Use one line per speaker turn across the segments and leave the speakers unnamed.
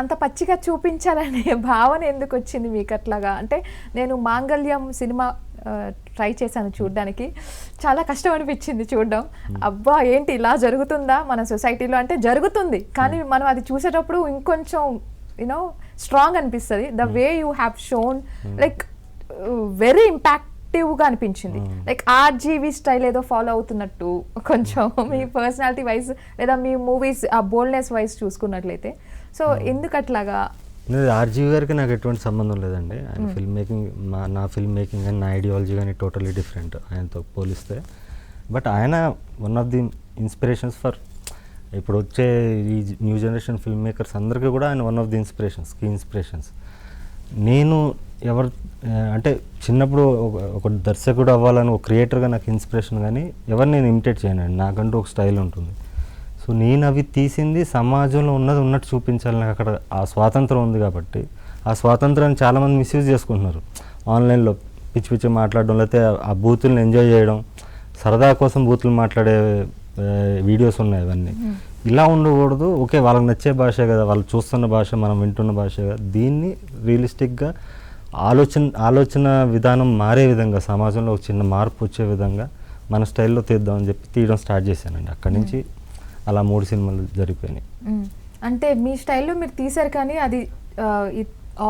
అంత పచ్చిగా చూపించాలనే భావన ఎందుకొచ్చింది మీకట్లాగా? అంటే నేను 'మాంగళ్యం' సినిమా ట్రై చేశాను చూడ్డానికి. చాలా కష్టం అనిపిచ్చింది చూడ్డం. అబ్బా! ఏంటి ఇలా జరుగుతుందా మన సొసైటీలో? అంటే జరుగుతుంది. కానీ మనం అది చూసేటప్పుడు ఇంకొంచెం స్ట్రాంగ్ అనిపిస్తది. The way you have shown like very ఇంపాక్టివ్‌గా అనిపించింది. లైక్ ఆర్‌జీవి స్టైల్ ఏదో ఫాలో అవుతున్నట్టు కొంచెం మీ పర్సనాలిటీ వైస్ లేదా మీ మూవీస్ ఆ బోల్డ్‌నెస్ వైస్ చూసుకున్నట్లయితే. సో ఎందుకట్లాగా?
ఆర్జీవి గారికి నాకు ఎటువంటి సంబంధం లేదండి. ఆయన ఫిల్మ్ మేకింగ్ నా ఫిల్మ్ మేకింగ్ కానీ నా ఐడియాలజీ కానీ టోటలీ డిఫరెంట్ ఆయనతో పోలిస్తే. బట్ ఆయన one of the inspirations for ఇప్పుడు వచ్చే ఈ న్యూ జనరేషన్ ఫిల్మ్ మేకర్స్ అందరికీ కూడా ఆయన one of the key inspirations. నేను అంటే చిన్నప్పుడు ఒక దర్శకుడు అవ్వాలని ఒక క్రియేటర్గా నాకు ఇన్స్పిరేషన్, కానీ ఎవరు నేను ఇమిటేట్ చేయనండి. నాకంటూ ఒక స్టైల్ ఉంటుంది. సో నేను అవి తీసింది సమాజంలో ఉన్నట్టు చూపించాలి. నాకు అక్కడ ఆ స్వాతంత్రం ఉంది కాబట్టి ఆ స్వాతంత్రాన్ని చాలామంది మిస్యూజ్ చేసుకుంటున్నారు. ఆన్లైన్లో పిచ్చి పిచ్చి మాట్లాడడం, లేకపోతే ఆ బూతులను ఎంజాయ్ చేయడం, సరదా కోసం బూతులు మాట్లాడే వీడియోస్ ఉన్నాయి. ఇవన్నీ ఇలా ఉండకూడదు. ఓకే, వాళ్ళకి నచ్చే భాషే కదా, వాళ్ళు చూస్తున్న భాష, మనం వింటున్న భాష కదా, దీన్ని రియలిస్టిక్గా ఆలోచన విధానం మారే విధంగా, సమాజంలో ఒక చిన్న మార్పు వచ్చే విధంగా మన స్టైల్లో తీద్దామని చెప్పి తీయడం స్టార్ట్ చేశానండి. అక్కడి నుంచి అలా 3 సినిమాలు జరిగిపోయినాయి.
అంటే మీ స్టైల్లో మీరు తీశారు, కానీ అది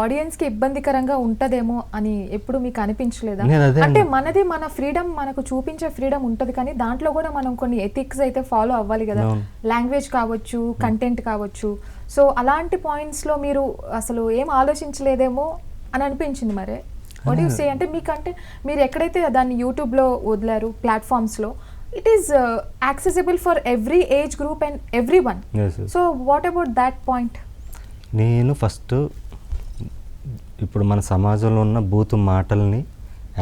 ఆడియన్స్కి ఇబ్బందికరంగా ఉంటదేమో అని ఎప్పుడు మీకు అనిపించలేదా? అంటే మనది మన ఫ్రీడమ్, మనకు చూపించే ఫ్రీడమ్ ఉంటుంది, కానీ దాంట్లో కూడా మనం కొన్ని ఎథిక్స్ అయితే ఫాలో అవ్వాలి కదా. లాంగ్వేజ్ కావచ్చు, కంటెంట్ కావచ్చు. సో అలాంటి పాయింట్స్లో మీరు అసలు ఏం ఆలోచించలేదేమో అని అనిపించింది. మరే వాట్ యు సే? అంటే మీకంటే మీరు ఎక్కడైతే దాన్ని యూట్యూబ్లో వదిలారు ప్లాట్ఫామ్స్లో, it is accessible for every age group and everyone.
Yes.
So what about that point?
నేను ఫస్ట్ ఇప్పుడు మన సమాజంలో ఉన్న బూతు మాటల్ని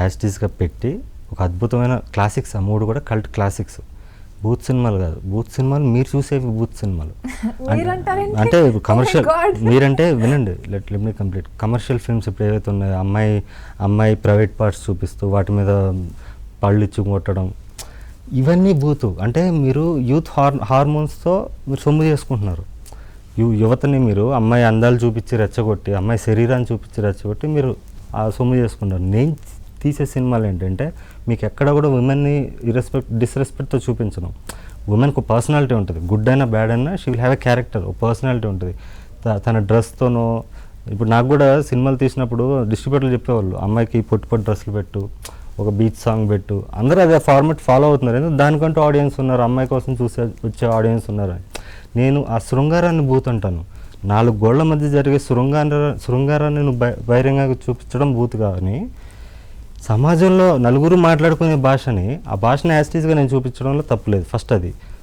యాస్టీస్గా పెట్టి ఒక అద్భుతమైన క్లాసిక్స్, ఆ 3 కూడా కల్ట్ క్లాసిక్స్. బూత్ సినిమాలు కాదు, బూత్ సినిమాలు మీరు చూసేవి బూత్ సినిమాలు అంటే కమర్షియల్. మీరంటే వినండి, let me complete. Commercial films ఇప్పుడు ఏవైతే ఉన్నాయో, అమ్మాయి ప్రైవేట్ పార్ట్స్ చూపిస్తూ వాటి మీద పళ్ళు ఇచ్చి కొట్టడం, ఇవన్నీ బూతు. అంటే మీరు యూత్ హార్మోన్స్తో మీరు సొమ్ము చేసుకుంటున్నారు. యువతని మీరు అమ్మాయి అందాలు చూపించి రెచ్చగొట్టి, అమ్మాయి శరీరాన్ని చూపించి రెచ్చగొట్టి మీరు ఆ సొమ్ము చేసుకుంటారు. నేను తీసే సినిమాలు ఏంటంటే మీకు ఎక్కడ కూడా ఉమెన్ని డిస్రెస్పెక్ట్తో చూపించడం. ఉమెన్కి ఒక పర్సనాలిటీ ఉంటుంది, గుడ్ అయినా బ్యాడ్ అయినా she will have a character, ఒక పర్సనాలిటీ ఉంటుంది. తన డ్రెస్తోనో, ఇప్పుడు నాకు కూడా సినిమాలు తీసినప్పుడు డిస్ట్రిబ్యూటర్లు చెప్పేవాళ్ళు, అమ్మాయికి పొట్టి డ్రెస్సులు పెట్టు, ఒక బీచ్ సాంగ్ పెట్టు. అందరూ అదే ఫార్మాట్ ఫాలో అవుతున్నారు. ఎందుకంటే దానికంటూ ఆడియన్స్ ఉన్నారు, అమ్మాయి కోసం వచ్చే ఆడియన్స్ ఉన్నారు. నేను ఆ శృంగారాన్ని బూత్ అంటాను. 4 గోళ్ల మధ్య జరిగే శృంగారాన్ని నువ్వు బహిరంగంగా చూపించడం బూత్. కానీ సమాజంలో నలుగురు మాట్లాడుకునే భాషని, ఆ భాషని యాస్టీస్గా నేను చూపించడంలో తప్పులేదు. ఫస్ట్ అది.